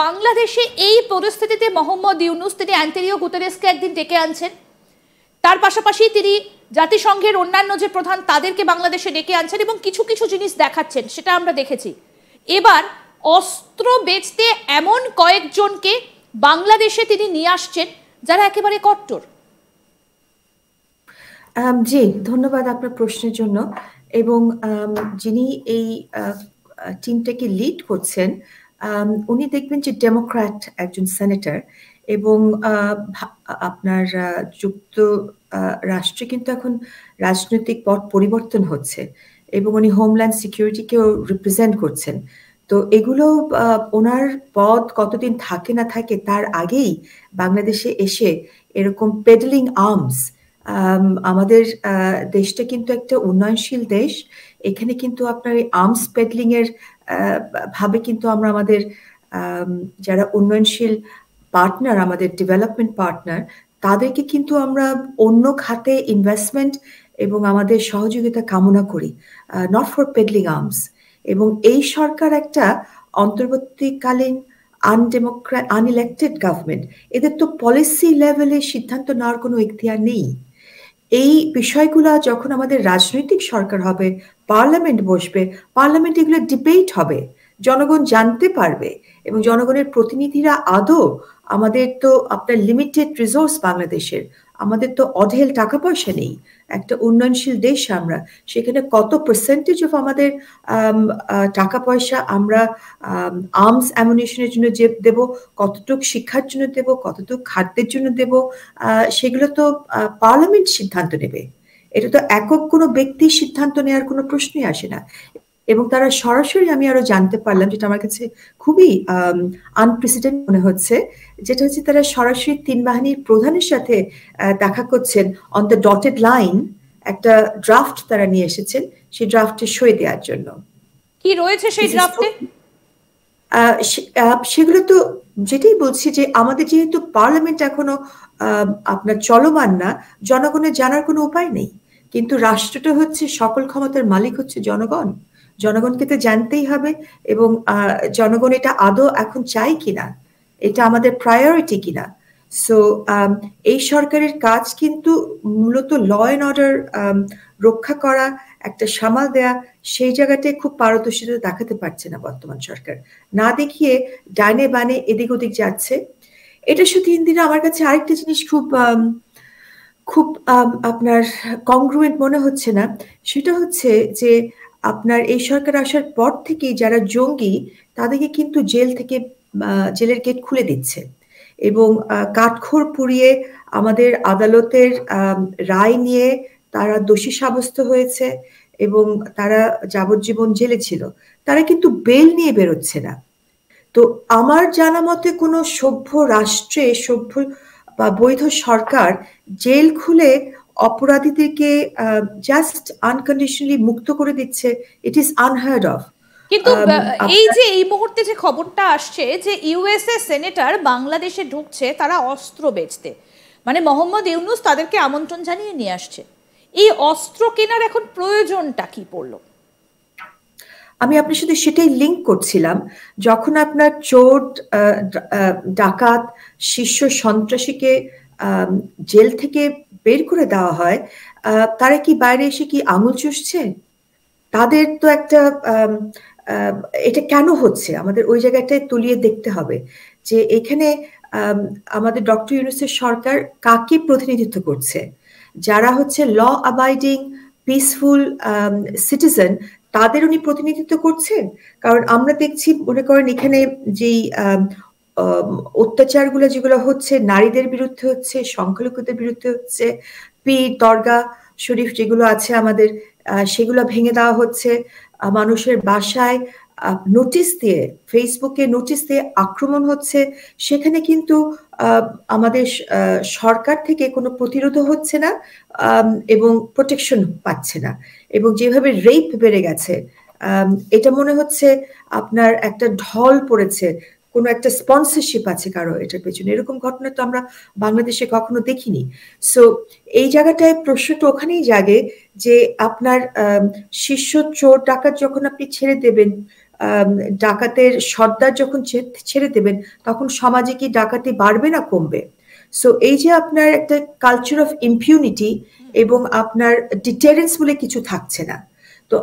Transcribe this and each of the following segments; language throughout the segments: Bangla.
বাংলাদেশে এই পরিস্থিতিতে মোহাম্মদ ইউনূস তিনি অ্যান্টোনিও গুতেরেসকে একদিন ডেকে আনছেন, তার পাশাপাশি তিনি জাতিসংঘের অন্যান্য যে প্রধান তাদেরকে বাংলাদেশে ডেকে আনছেন এবং কিছু কিছু জিনিস দেখাচ্ছেন, সেটা আমরা দেখেছি। এবার অস্ত্র বেচতে এমন কয়েকজনকে বাংলাদেশে তিনি নিয়ে আসছেন যারা একেবারে কট্টর। জি, ধন্যবাদ আপনার প্রশ্নের জন্য। এবং যিনি এই টিমটাকে লিড করছেন উনি দেখবেন যে ডেমোক্র্যাট একজন সেনেটর, এবং আপনার যুক্তরাষ্ট্রে কিন্তু এখন রাজনৈতিক পট পরিবর্তন হচ্ছে এবং উনি হোমল্যান্ড সিকিউরিটিকেও রিপ্রেজেন্ট করছেন। তো এগুলো ওনার পদ কতদিন থাকে না থাকে তার আগেই বাংলাদেশে এসে এরকম পেডলিং আর্মস, আমাদের দেশটা কিন্তু একটা উন্নয়নশীল দেশ, এখানে কিন্তু আপনার এই আর্মস পেডলিং এর ভাবে কিন্তু আমরা আমাদের যারা উন্নয়নশীল পার্টনার, আমাদের ডেভেলপমেন্ট পার্টনার, তাদেরকে কিন্তু আমরা অন্য খাতে ইনভেস্টমেন্ট এবং আমাদের সহযোগিতা কামনা করি, নট ফর পেডলিং আর্মস। এবং এই সরকার একটা অন্তর্বর্তীকালীন আনইলেক্টেড গভর্নমেন্ট, এদের তো পলিসি লেভেলে সিদ্ধান্ত নেওয়ার কোনো এখতিয়ার নেই। এই বিষয়গুলো যখন আমাদের রাজনৈতিক সরকার হবে, পার্লামেন্ট বসবে, পার্লামেন্ট এগুলো ডিবেট হবে, জনগণ জানতে পারবে, এবং জনগণের প্রতিনিধিরা আদৌ, আমাদের তো আপনার লিমিটেড রিসোর্স বাংলাদেশের, আমাদের তো অঢেল টাকা পয়সা নেই, একটা উন্নয়নশীল দেশ আমরা, সেখানে কত পার্সেন্টেজ অফ আমাদের টাকা পয়সা আমরা আর্মস অ্যামুনিশনের জন্য যে দেব, কতটুক শিক্ষার জন্য দেব, কতটুক খাদ্যের জন্য দেব, সেগুলো তো পার্লামেন্ট সিদ্ধান্ত নেবে। এটা তো একক কোনো ব্যক্তির সিদ্ধান্ত নেওয়ার কোনো প্রশ্নই আসে না। এবং তারা সরাসরি, আমি আরো জানতে পারলাম, যেটা আমার কাছে খুবই আনপ্রেসিডেন্ট মনে হচ্ছে, যেটা হচ্ছে তারা সরাসরি তিন বাহিনীর প্রধানের সাথে দেখা করছেন অন দ্য ডটেড লাইন, একটা ড্রাফট তারা নিয়ে এসেছেন, সেই ড্রাফটে সই দেওয়ার জন্য। কি রয়েছে সেই ড্রাফটে? সেগুলো তো যেটাই বলছি যে আমাদের যেহেতু পার্লামেন্ট এখনো আপনার চলমান না, জনগণের জানার কোনো উপায় নেই, কিন্তু রাষ্ট্রটা হচ্ছে, সকল ক্ষমতার মালিক হচ্ছে জনগণ, জনগণকে তো জানতেই হবে। এবং জনগণ এটা আদৌ এখন চাই কিনা, এটা আমাদের প্রায়োরিটি কিনা। সো এই সরকারের কাজ কিন্তু মূলত ল অ্যান্ড অর্ডার রক্ষা করা, একটা সামাল দেয়া, সেই জায়গাটায় খুব পারদর্শিতা দেখাতে পারছে না বর্তমান সরকার, না দেখিয়ে ডাইনে বানে এদিক ওদিক যাচ্ছে। এটা শুধু ইন্দিরা, আমার কাছে আরেকটা জিনিস খুব আপনার কংগ্রুয়েন্ট মনে হচ্ছে না, সেটা হচ্ছে যে আপনার এই সরকার আসার পর থেকেই যারা জঙ্গি, তাদেরকে কিন্তু জেলের গেট খুলে দিচ্ছে, এবং কাঠখড় পুড়িয়ে আমাদের আদালতের রায় নিয়ে তারা দোষী সাব্যস্ত হয়েছে এবং তারা যাবজ্জীবন জেলে ছিল, তারা কিন্তু বেল নিয়ে বেরোচ্ছে না। তো আমার জানা মতে কোনো সভ্য রাষ্ট্রে, সভ্য বা বৈধ সরকার জেল খুলে অপরাধীদেরকে জাস্ট আনকন্ডিশনালি মুক্ত করে দিচ্ছে, ইট ইজ আনহার্ড অফ। কিন্তু এই যে এই মুহূর্তে যে খবরটা আসছে যে ইউএসএ সেনেটর বাংলাদেশে ঢুকছে তারা অস্ত্র বেচতে, মানে মোহাম্মদ ইউনূস তাদেরকে আমন্ত্রণ জানিয়ে নিয়ে আসছে, এই অস্ত্র কেনার এখন প্রয়োজনটা কি পড়লো? আমি আপনার সাথে সেটাই লিঙ্ক করছিলাম, যখন আপনার চোর, ডাকাত, শীর্ষ সন্ত্রাসীকে জেল থেকে বের করে দেওয়া হয়, তারা কি বাইরে এসে কি আঙুল চুষছে? তাদের তো একটা এটা কেন হচ্ছে আমাদের ওই জায়গাটায় তলিয়ে দেখতে হবে, যে এখানে আমাদের ডক্টর ইউনূসের সরকার কাকে প্রতিনিধিত্ব করছে? যারা হচ্ছে ল অ্যাবাইডিং পিসফুল সিটিজেন, তাদের উনি প্রতিনিধিত্ব করছেন। কারণ আমরা দেখছি, মনে করেন এখানে যেই অত্যাচারগুলো যেগুলো হচ্ছে, নারীদের বিরুদ্ধে হচ্ছে, সংখ্যালঘুদের বিরুদ্ধে হচ্ছে, পীর, দরগা শরীফ যেগুলো আছে আমাদের, সেগুলো ভেঙে দেওয়া হচ্ছে, মানুষের বাসায় নোটিশ দিয়ে, ফেসবুকে নোটিশ দিয়ে আক্রমণ হচ্ছে, সেখানে কিন্তু আমাদের সরকার থেকে কোনো প্রতিরোধ হচ্ছে না এবং প্রোটেকশন পাচ্ছে না, এবং যেভাবে রেপ বেড়ে গেছে, এটা মনে হচ্ছে আপনার একটা ঢল পড়েছে, কোনো একটা স্পন্সরশিপ আছে কারো এটার পেছনে, এরকম ঘটনা তো আমরা বাংলাদেশে কখনো দেখিনি। সো এই জায়গাটায় প্রশ্নটা ওখানেই জাগে যে আপনার শীর্ষ চোর ডাকাত যখন আপনি ছেড়ে দেবেন, ডাকাতের সর্দার যখন ছেড়ে দেবেন তখন সমাজে কি ডাকাতি বাড়বে না কমবে? সো এই যে আপনার একটা কালচার অফ ইম্পিউনিটি এবং আপনার ডিটারেন্স বলে কিছু থাকছে না। তো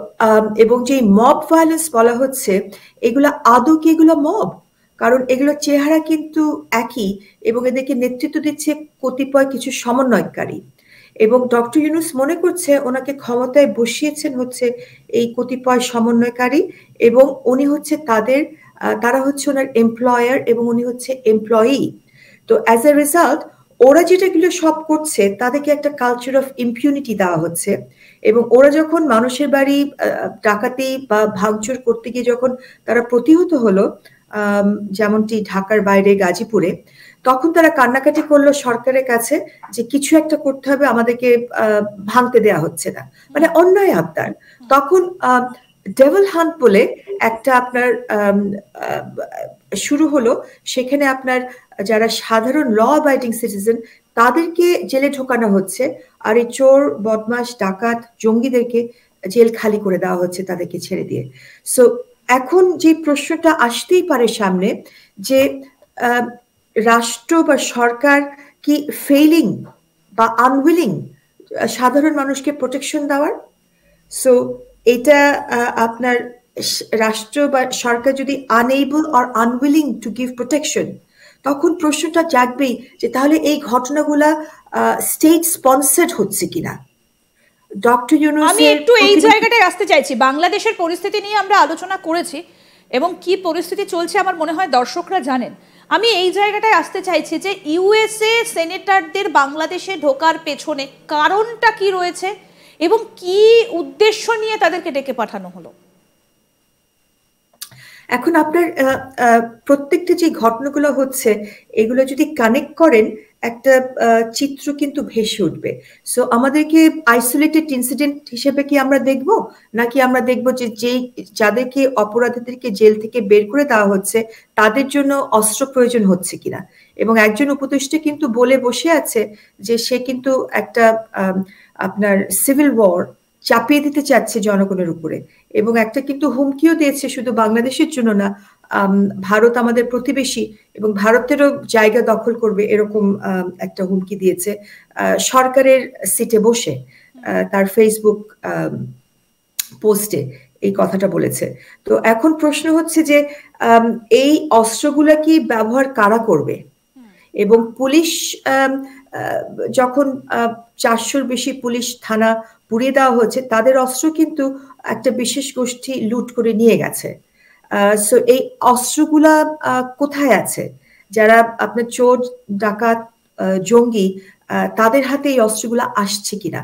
এবং যে মব ভায়োলেন্স বলা হচ্ছে, এগুলা আদৌ কি এগুলো মব? কারণ এগুলোর চেহারা কিন্তু একই এবং এদেরকে নেতৃত্ব দিচ্ছে কতিপয় কিছু সমন্বয়কারী। এবং ডক্টর ইউনূস মনে করছে ওনাকে ক্ষমতায় বসিয়েছেন হচ্ছে এই কতিপয় সমন্বয়কারী, এবং উনি হচ্ছে তারা হচ্ছে ওনার এমপ্লয়ার এবং উনি হচ্ছে এমপ্লয়ি। তো অ্যাজ এ রেজাল্ট ওরা যেটাগুলো সব করছে তাদেরকে একটা কালচার অফ ইম্পিউনিটি দেওয়া হচ্ছে, এবং ওরা যখন মানুষের বাড়ি ডাকাতি বা ভাঙচুর করতে গিয়ে যখন তারা প্রতিহত হলো, যেমনটি ঢাকার বাইরে গাজীপুরে, তখন তারা কান্নাকাটি করলো সরকারের কাছে যে কিছু একটা করতে হবে, আমাদেরকে ভাঙতে দেয়া হচ্ছে না, মানে অন্যায় আবদার। তখন ডেভিল হান্ট বলে একটা আপনার শুরু হলো, সেখানে আপনার যারা সাধারণ ল অ্যাবাইডিং সিটিজেন তাদেরকে জেলে ঢোকানো হচ্ছে, আর এই চোর বদমাশ ডাকাত জঙ্গিদেরকে জেল খালি করে দেওয়া হচ্ছে তাদেরকে ছেড়ে দিয়ে। সো এখন যে প্রশ্নটা আসতেই পারে সামনে, যে রাষ্ট্র বা সরকার কি ফেইলিং বা আনউইলিং সাধারণ মানুষকে প্রোটেকশন দেওয়ার? সো এটা আপনার রাষ্ট্র বা সরকার যদি unable or unwilling to give protection, তখন প্রশ্নটা জাগবেই যে তাহলে এই ঘটনাগুলা স্টেট স্পন্সর্ড হচ্ছে কিনা। ডক্টর ইউনূস, আমি একটু এই জায়গাটায় আসতে চাইছি। বাংলাদেশের পরিস্থিতি নিয়ে আমরা আলোচনা করেছি এবং কি পরিস্থিতি চলছে আমার মনে হয় দর্শকরা জানেন। আমি এই জায়গাটায় আসতে চাইছি যে ইউএসএ সেনেটরদের বাংলাদেশে ঢোকার পেছনে কারণটা কি রয়েছে এবং কি উদ্দেশ্য নিয়ে তাদেরকে ডেকে পাঠানো হলো? এখন আপনার প্রত্যেকটা যে ঘটনাগুলো হচ্ছে এগুলো যদি কানেক্ট করেন, একটা চিত্র কিন্তু ভেসে উঠবে। সো আমাদেরকে আইসোলেটেড ইনসিডেন্ট হিসেবে কি আমরা দেখব, নাকি আমরা দেখব যে যাদেরকে অপরাধীদেরকে জেল থেকে বের করে দেওয়া হচ্ছে তাদের জন্য অস্ত্র প্রয়োজন হচ্ছে কিনা? এবং একজন উপদেষ্টা কিন্তু বলে বসে আছে যে সে কিন্তু একটা আপনার সিভিল ওয়ার চাপিয়ে দিতে চাচ্ছে জনগণের উপরে, এবং একটা কিন্তু হুমকিও দিয়েছে শুধু বাংলাদেশের জন্য না, ভারত আমাদের প্রতিবেশী এবং ভারতেরও জায়গা দখল করবে এরকম একটা হুমকি দিয়েছে সরকারের সিটে বসে। তার ফেসবুক পোস্টে এই কথাটা বলেছে। তো এখন প্রশ্ন হচ্ছে যে এই অস্ত্রগুলা কি ব্যবহার কারা করবে? এবং পুলিশ যখন 400-র বেশি পুলিশ থানা পুড়িয়ে দেওয়া হচ্ছে, তাদের অস্ত্র কিন্তু একটা বিশেষ গোষ্ঠী লুট করে নিয়ে গেছে। সো এই অস্ত্রগুলা কোথায় আছে? যারা আপনার চোর ডাকাত জঙ্গি, তাদের হাতে এই অস্ত্রগুলা আসছে কিনা?